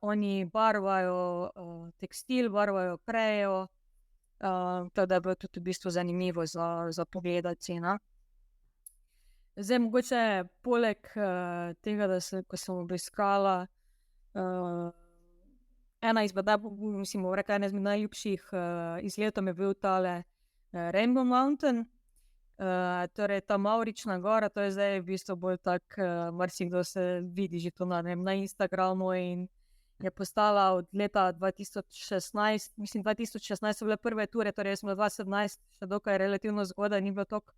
oni barvajo tekstil, barvajo krejo, tako da je bilo tudi v bistvu zanimivo za pogledati. Zdaj mogoče poleg tega, ko sem obiskala ena izmed najljubših izletov je bil tale Rainbow Mountain. Torej ta Mavrična gora, to je zdaj v bistvu bolj tak, marsikdo se vidi že to na Instagramu in je postala od leta 2016, mislim 2016 so bile prve ture, torej smo 2017, še dokaj relativno zgodaj, ni bilo toliko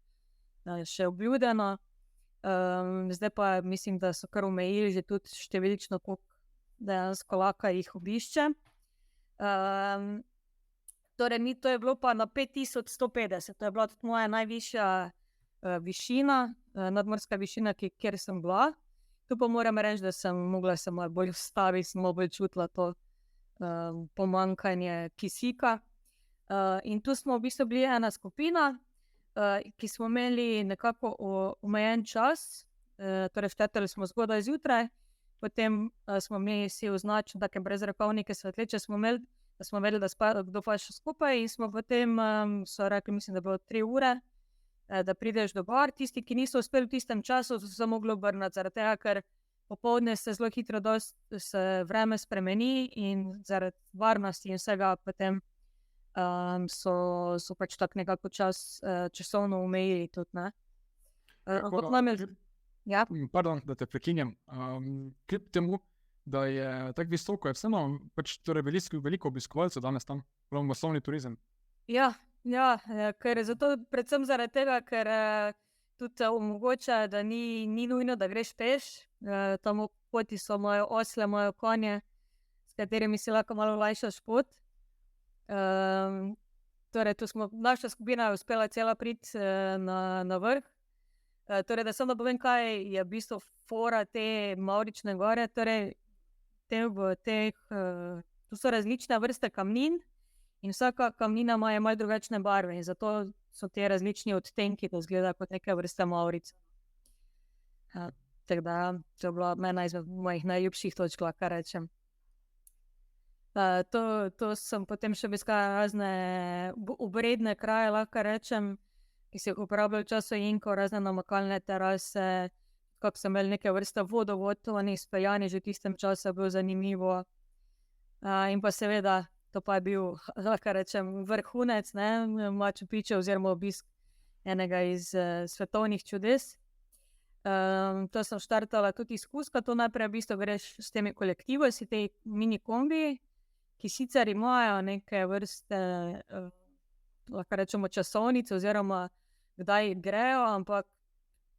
še obljudeno. Zdaj pa mislim, da so kar omejili že tudi številčno, koliko dejansko lahko jih obišče. Torej, to je bilo pa na 5150, to je bila tudi moja najvišja višina, nadmorska višina, kjer sem bila. Tu pa moram reči, da sem mogla se malo bolj ustaviti, sem malo bolj čutila to pomanjkanje kisika. In tu smo v bistvu bili ena skupina, ki smo imeli nekako omejen čas, torej štetali smo zgodaj zjutraj, potem smo imeli si označili take brezrokovnike svetleče, da smo vedeli, kdo pa še skupaj in smo potem, so rekli, mislim, da bilo 3 ure, da prideš do gor. Tisti, ki niso uspeli v tistem času, so se mogli obrniti, zaradi tega, ker popoldne se zelo hitro se vreme spremeni in zaradi varnosti in vsega potem so pač tako nekako časovno omejili tudi, ne. Kot nam je... Ja. Pardon, da te prekinjam. Kljub temu, da je tako visoko, je vseeno pač torej veliko obiskovalcev danes tam, masovni turizem. Ja, ker predvsem zaradi tega, ker tudi omogoča, da ni nujno, da greš peš. Tam ob poti so moje osle, moje konje, s katerimi si lahko malo olajšaš pot. Torej, naša skupina je uspela cela priti na vrh. Torej, da samo povem, kaj je v bistvu fora te Mavrične gore. Torej, tu so različne vrste kamnin in vsaka kamnina ima malo drugačne barve in zato so te različni odtenki, da izgleda kot neke vrste Mavrice. Tako da, to je bila ena izmed mojih najljubših točk, lahko rečem. To sem potem še obiskala razne obredne kraje, lahko rečem, ki se jih uporabljajo v času Inkov, razne namakalne terase, kako so imeli neke vrste vodovod, oni speljani že v tistem času, je bilo zanimivo. In pa seveda, to pa je bil, lahko rečem, vrhunec, ne, Machu Picchu oziroma obisk enega iz svetovnih čudes. To sem štartala tudi iz Kuska, to najprej v bistvu greš s temi kolektivi, si te mini kombiji, ki sicer imajo neke vrste, lahko rečemo, časovnice oziroma kdaj grejo, ampak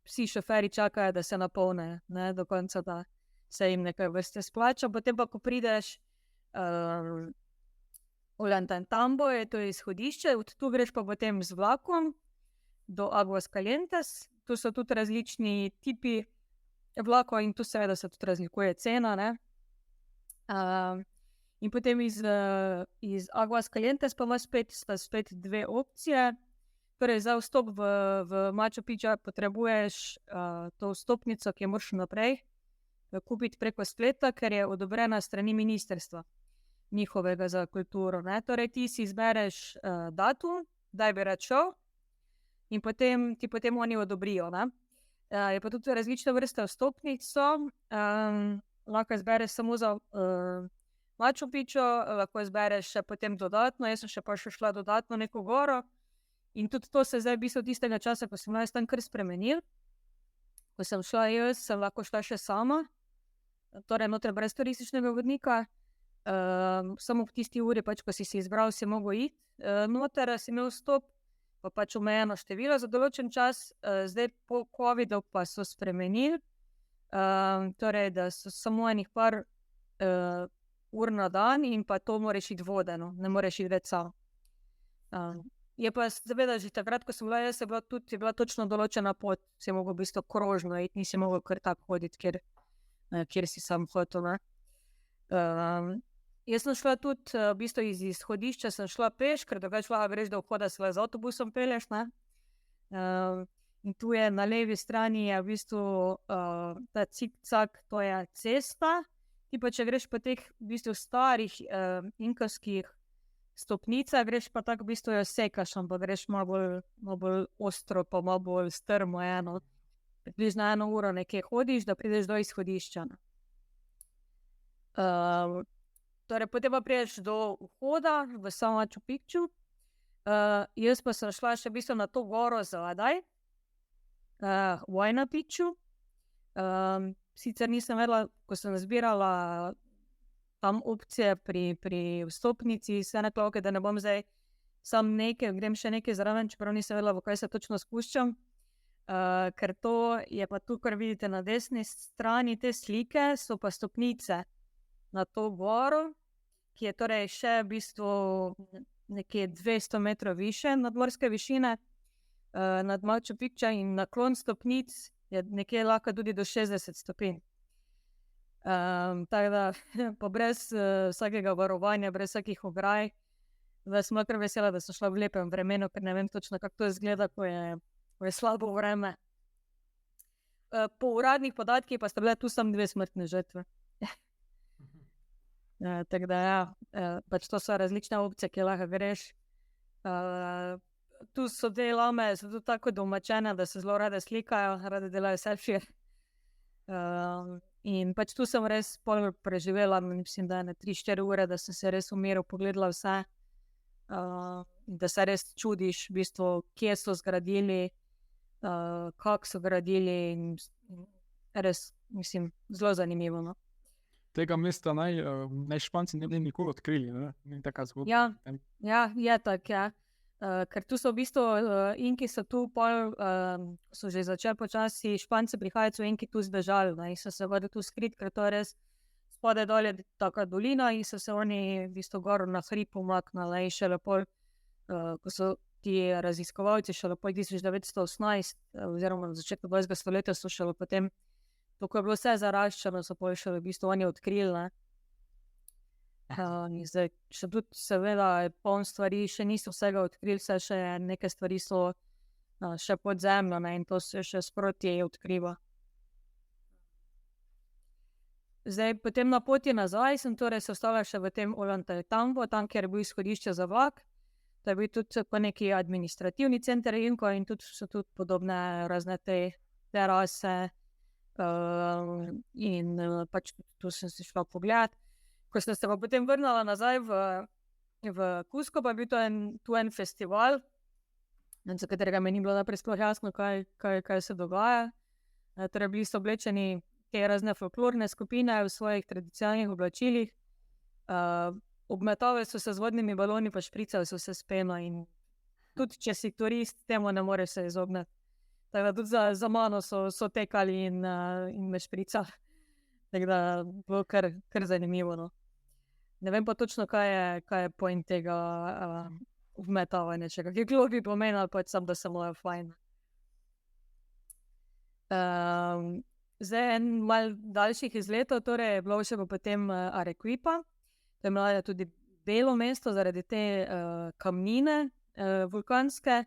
vsi šoferji čakajo, da se napolnejo, ne, do konca, da se jim nekaj vrste splača. Potem pa, ko prideš Ollantaytambo, je to izhodišče, od tu greš pa potem z vlakom do Aguascalientes. Tu so tudi različni tipi vlakov in tu seveda se tudi razlikuje cena, ne. In potem iz Aguascalientes pa sta spet dve opcije. Torej, za vstop v Machu Picchu potrebuješ to vstopnico, ki jo moraš naprej kupiti preko spleta, ker je odobrena strani ministrstva njihovega za kulturo, ne. Torej, ti si izbereš datum, kdaj bi rad šel, in ti potem oni odobrijo, ne. Je pa tudi različne vrste vstopnic so, lahko izbereš samo za Machu Picchu, lahko izbereš še potem dodatno, jaz sem še šla dodatno neko goro in tudi to se zdaj v bistvu tistega časa, ko sem tam kar spremenil. Ko sem šla jaz, sem lahko šla še sama, torej noter brez turističnega vodnika, samo v tisti uri, pač, ko si izbral, si mogel iti noter, si imel vstop, pa pač omejeno število za določen čas. Zdaj po covidu pa so spremenili, torej, da so samo enih par ur na dan in pa to moraš iti vodeno, ne moreš iti več sam. Je pa seveda že takrat, ko sem bila jaz, je bila točno določena pot, si mogel v bistvu krožno iti, nisi mogel kar tako hoditi, kjer si sam hotel, ne. Jaz sem šla tudi v bistvu iz izhodišča, sem šla peš, ker drugače lahko greš do vhoda, se z avtobusom pelješ, ne. In tu je na levi strani je v bistvu ta cikcak, to je cesta. Ti pa, če greš po teh v bistvu starih inkovskih stopnicah, greš pa tako v bistvu jo sekaš, ampak greš malo bolj ostro, pa malo bolj strmo, približno 1 uro nekje hodiš, da prideš do izhodišča. Torej, potem pa prideš do vhoda v sam Machu Picchu. Jaz pa sem šla še v bistvu na to goro zadaj, Huayna Picchu. Sicer nisem vedela, ko sem zbirala tam opcije pri vstopnici, se nekaj, da ne bom zdaj sam grem še nekaj zraven, čeprav nisem vedela, v kaj se točno spuščam, ker to je pa tu, kar vidite na desni strani te slike, so pa stopnice na to goro, ki je torej še v bistvu nekje 200 metrov više nadmorske višine nad Machu Picchu in naklon stopnic je nekje lahko tudi do 60 stopinj. Tako da, pa brez vsakega varovanja, brez vsakih ograj, da sem kar vesela, da sem šla v lepem vremenu, ker ne vem točno, kako to izgleda, ko je slabo vreme. Po uradnih podatkih pa sta bile tu samo 2 smrtne žrtve. Tako da ja, pač to so različne opcije, ki lahko greš. Tu so te lame, so tudi tako domačene, da se zelo rade slikajo, rade delajo selfije. In pač tu sem res pol preživela, mislim, da na 3-4 ure, da sem se res v miru pogledala vse. Da se res čudiš, v bistvu, kje so zgradili, kako so gradili. In res, mislim, zelo zanimivo. No? Tega mesta naj Španci ne bi nikoli odkrili. Ne? Ni taka zgodba. Ja, je tako, ja. Ker tu so v bistvu Inki so tu pol, so že začeli počasi Španci prihajati, so Inki tu zbežali, ne, in so se vodili tu skriti, ker to je res spode dolje taka dolina in so se oni v bistvu gor na hrib umaknili in šele pol, ko so ti raziskovalci šele pol 1918 oziroma na začetku 20. stoletja so šele potem, ko je bilo vse zaraščeno, so pol šele v bistvu oni odkrili, ne. In zdaj, še tudi seveda poln stvari, še niso vsega odkrili, še neke stvari so še pod zemljo, ne, in to se še sproti odkriva. Zdaj, potem na poti nazaj sem torej se ostala še v tem Ollantaytambo, tam, kjer je bil izhodišče za vlak. To je bil tudi po neki administrativni center Inko in tudi so tudi podobne razne te terase in pač tu sem si šla pogledat. Ko sem se pa potem vrnila nazaj v Cusco, pa je bil tu en festival, za katerega mi ni bilo najprej sploh jasno, kaj se dogaja. Torej bili so oblečeni te razne folklorne skupine v svojih tradicionalnih oblačilih. Obmetavali so se z vodnimi baloni, pa špricali so se s peno in tudi če si turist, temu ne moreš se izogniti. Tako da tudi za mano so tekali in me špricali. Tako da bilo kar zanimivo, no. Ne vem pa točno, kaj je point tega vmetavanja, kakšne globi pomenili, pač sam, da se moja fajn. Zdaj en mal daljših izletov, torej je bilo še pa potem Arequipa. To je imela tudi belo mesto zaradi te kamnine vulkanske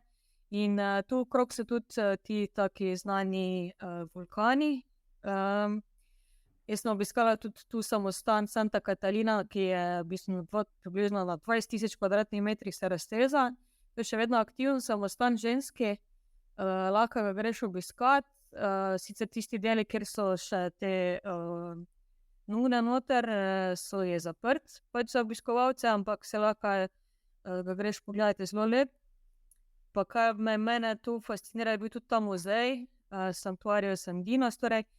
in tu okrog so tudi ti taki znani vulkani. Jaz sem obiskala tudi tu samostan Santa Catalina, ki je v bistvu približno na 20,000 kvadratnih metrih se razteza. To je še vedno aktiven samostan ženski, lahko ga greš obiskat. Sicer tisti deli, kjer so še te nune noter, je zaprt pač za obiskovalce, ampak se lahko ga greš pogledati, je zelo lep. Pa kaj mene tu fascinira, je bil tudi ta muzej, Santuario San Dimas, torej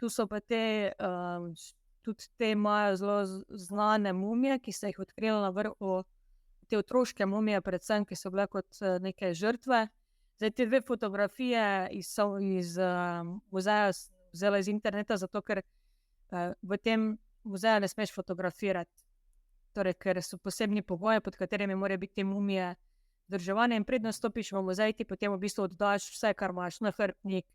tu so pa tudi te imajo zelo znane mumije, ki se jih odkrili na vrhu, te otroške mumije predvsem, ki so bile kot neke žrtve. Zdaj, te dve fotografije iz muzeja vzela iz interneta, zato ker v tem muzeju ne smeš fotografirati. Torej, ker so posebni pogoji, pod katerimi morajo biti te mumije vzdrževane, in predno stopiš v muzej, ti potem v bistvu oddaš vse, kar imaš, nahrbtnik,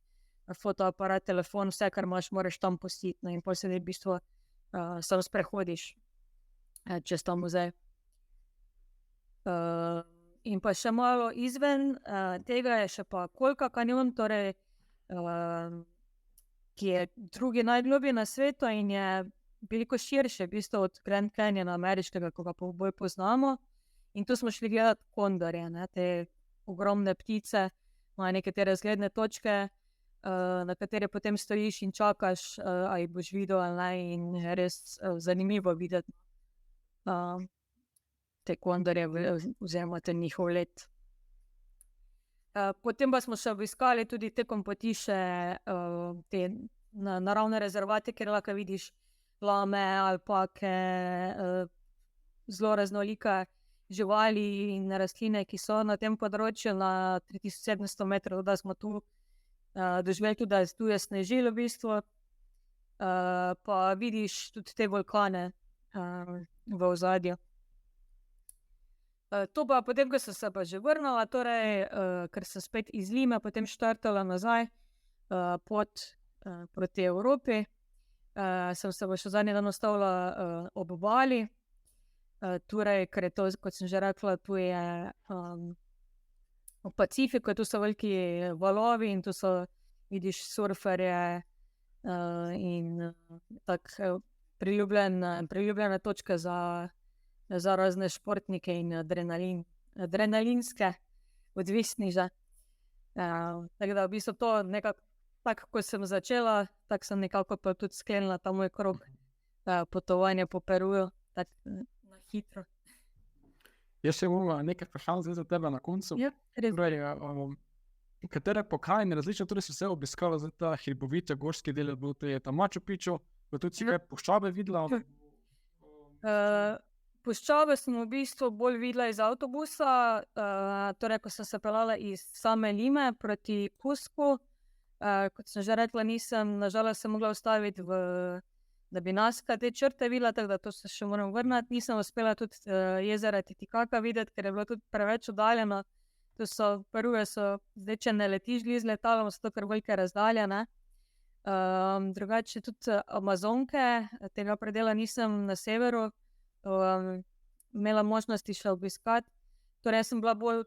fotoaparat, telefon, vse, kar imaš, moraš tam pustiti, no, in potem se v bistvu samo sprehodiš čez ta muzej. In pa še malo izven tega je še pa Colca kanjon, torej, ki je drugi najgloblji na svetu in je veliko širše v bistvu od Grand Canyona ameriškega, ko ga bolj poznamo. In tu smo šli gledati kondorje, ne, te ogromne ptice, imajo nekatere zgledne točke, na katere potem stojiš in čakaš, ali boš videl ali ne, in je res zanimivo videti te kondorje oziroma ten njihov let. Potem pa smo še obiskali tudi tekom poti še te naravne rezervate, kjer lahko vidiš lame, alpake, zelo raznolike živali in rastline, ki so na tem področju na 3700 metrov, da smo tu doživeli tudi, da tu je snežilo v bistvu, pa vidiš tudi te vulkane v ozadju. To pa potem, ko sem se pa že vrnila, torej, ker sem spet iz Lime potem štartala nazaj pot proti Evropi, sem se pa še zadnji dan ustavila ob obali, torej, ker je to, kot sem že rekla, tu je v Pacifiku, tu so veliki valovi in tu so, vidiš, surferje in tako priljubljene točke za razne športnike in adrenalinske odvisniže. Tako da v bistvu to nekako tako ko sem začela, tako sem nekako pa tudi sklenila ta moj krog potovanja po Peruju, tako na hitro. Jaz še imam nekaj vprašanj zdaj za tebe na koncu. Ja, res. Torej, katere pokrajine različne, torej si vse obiskala za ta hribovite gorski del, bil to je ta Machu Picchu, pa tudi si kaj puščabe videla? Puščave sem v bistvu bolj videla iz avtobusa, torej ko sem se peljala iz same Lime proti Cuscu. Kot sem že rekla, nisem nažalost se mogla ustaviti da bi Nazca te črte videla, tako da to se še moram vrniti. Nisem uspela tudi jezera Titicaca videti, ker je bilo tudi preveč oddaljeno. To so Peruje, zdaj če ne letiš z letalom, so to kar velike razdalje, ne. Drugače tudi Amazonke, tega predela nisem na severu imela možnosti še obiskati. Torej, jaz sem bila bolj,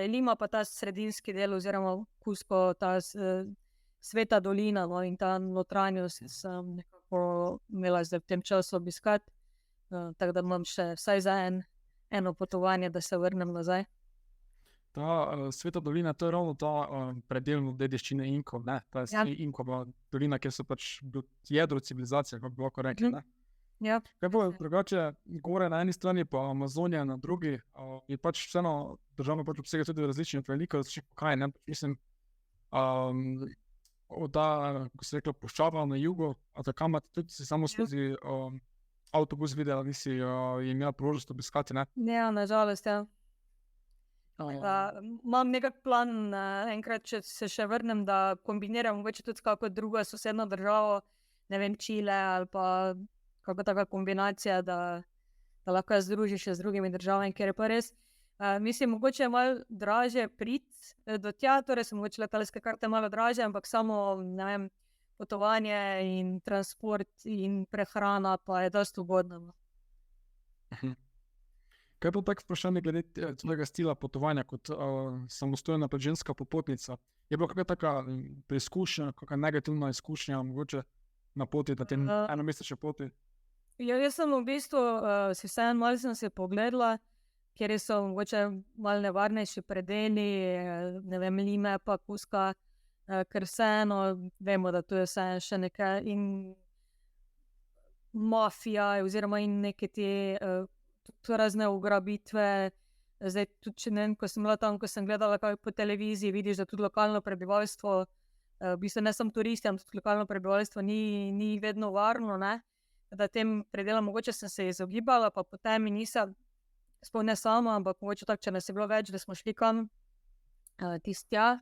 Lima pa ta sredinski del oziroma Cusco, ta Sveta dolina, no, in ta notranjost sem nekako imela zdaj v tem času obiskati, tako da imam še vsaj za eno potovanje, da se vrnem nazaj. Ta Sveta dolina, to je ravno ta predel dediščine Inkov, ne? Ta je Inkova dolina, kjer so pač jedro civilizacije, kako bi lahko rekli, ne? Ja. Kaj pa drugače, gore na eni strani pa Amazonija na drugi, je pač vseeno državno pač obsega tudi različnih, veliko različnih pokrajin, ne? Mislim, ko si rekla, puščava na jugu, a tako imate tudi si samo skozi avtobus videla, nisi imela priložnost obiskati, ne? Ja, nažalost, ja. Imam nekak plan, enkrat, če se še vrnem, da kombiniram mogoče tudi kako drugo sosedno državo, ne vem, Čile ali pa kako taka kombinacija, da lahko združiš še z drugimi državami, ker je pa res, mislim, mogoče je malo dražje priti do tja, torej so mogoče letalske karte malo dražje, ampak samo, ne vem, potovanje in transport in prehrana pa je dosti ugodno. Kaj je pa tako vprašanje glede tvojega stila potovanja kot samostojna ženska popotnica? Je bila kakšna taka preizkušnja, kakšna negativna izkušnja, mogoče na poti, na tem enomesečni poti? Ja, jaz sem v bistvu si vseeno malo sem se pogledala, kjer so mogoče malo nevarnejši predeli, ne vem, Lime pa Cusca, ker vseeno vemo, da tu je vseeno še nekaj in mafija oziroma in neke te razne ugrabitve. Zdaj tudi, če ne vem, ko sem bila tam, ko sem gledala kaj po televiziji, vidiš, da tudi lokalno prebivalstvo, v bistvu ne samo turisti, ampak tudi lokalno prebivalstvo ni vedno varno, ne. Da tem predelom mogoče sem se izogibala, pa potem nisem, sploh ne sama, ampak mogoče tako, če nas je bilo več, da smo šli kam tja.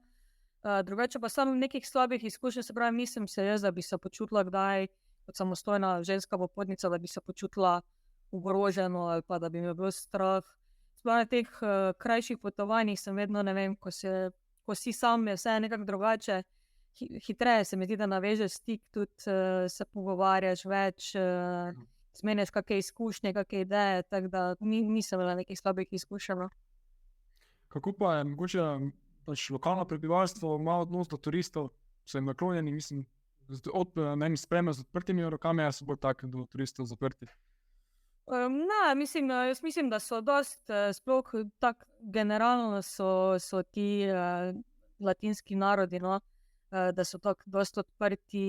Drugače pa samo nekih slabih izkušenj, se pravi, nisem se jaz, da bi se počutila kdaj kot samostojna ženska popotnica, da bi se počutila ogroženo ali pa da bi me bilo strah. Sploh na teh krajših potovanjih sem vedno, ne vem, ko si sam, je vse nekako drugače. Hitreje se mi zdi, da navežeš stik, tudi se pogovarjaš več, zmeniš kakšne izkušnje, kakšne ideje, tako da nisem imela nekih slabih izkušenj. Kako pa je mogoče lokalno prebivalstvo ima odnos do turistov, so jim naklonjeni, mislim, sprejmejo z odprtimi rokami, ali so bolj tako do turistov zaprti? Jaz mislim, da so dosti, sploh tako generalno so ti latinski narodi, no, da so tako dosti odprti,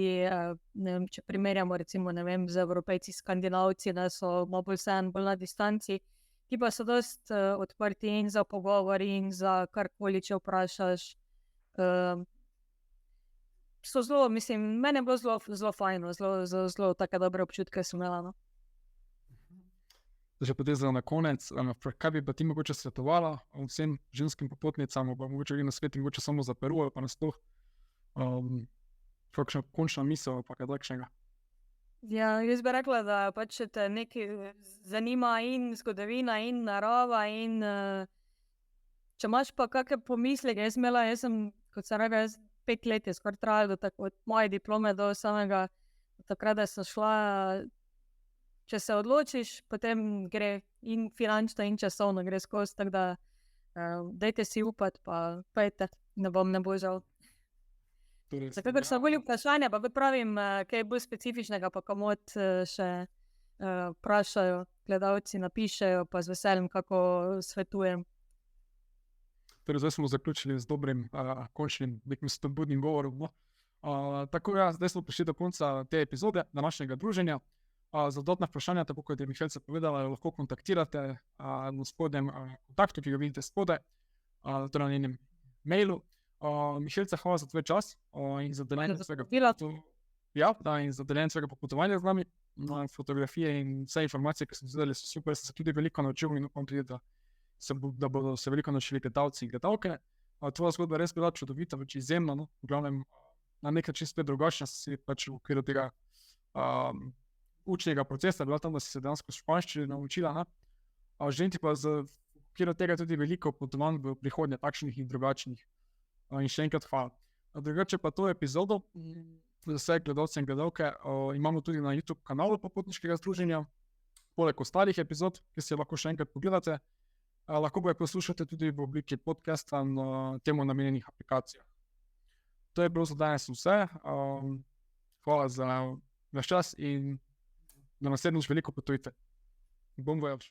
ne vem, če primerjamo recimo, ne vem, z Evropejci, Skandinavci, da so malo bolj na distanci, ti pa so dosti odprti in za pogovor in za karkoli, če vprašaš. So zelo, mislim, meni je bilo zelo fajno, zelo take dobre občutke sem imela, no. Zdaj, potem na konec, kaj bi pa ti mogoče svetovala vsem ženskim popotnicam, pa mogoče na svetu, mogoče samo za Peru ali pa nasploh, kakšna končna misel pa kaj takšnega? Ja, jaz bi rekla, da pač če te nekaj zanima in zgodovina in narava in če imaš pa kakšne pomisleke, jaz sem, kot sem rekla, 5 let je skoraj trajalo od moje diplome do samega takrat, da sem šla. Če se odločiš, potem gre in finančno in časovno gre skozi, tako da dajte si upati, pa pojte, ne bo žal. Za kakšno bolj vprašanje, pa pravim, kaj je bolj specifičnega, pa komot še vprašajo, gledalci napišejo, pa z veseljem kako svetujem. Torej, zdaj smo zaključili z dobrim, končnim, nekim spodbudnim govorom, no? Tako zdaj smo prišli do konca te epizode današnjega druženja. Za dodatna vprašanja, tako kot je Mihaelica povedala, lahko kontaktirate na spodnjem kontaktu, ki ga vidite spodaj, torej na njenem mailu. Mihaelica, hvala za tvoj čas in za deljenje svojega popotovanja z nami. Fotografije in vse informacije, ki smo izvedeli, so super, sem se tudi veliko naučil in upam tudi, da bodo se veliko naučili gledalci in gledalke. Tvoja zgodba je res bila čudovita, izjemna, no? V glavnem na nek način spet drugačna, si pač v okviru tega učnega procesa bila tam, da si se dejansko španščine naučila. Želim ti pa v okviru tega tudi veliko potovanj v prihodnje, takšnih in drugačnih. In še enkrat hvala. Drugače pa to epizodo za vse gledalce in gledalke imamo tudi na YouTube kanalu Popotniškega združenja, poleg ostalih epizod, ki si lahko še enkrat pogledate. Lahko pa jo poslušate tudi v obliki podcasta na temu namenjenih aplikacijah. To je bilo za danes vse. Hvala za vaš čas in na naslednjič veliko potujte. Bom vojač.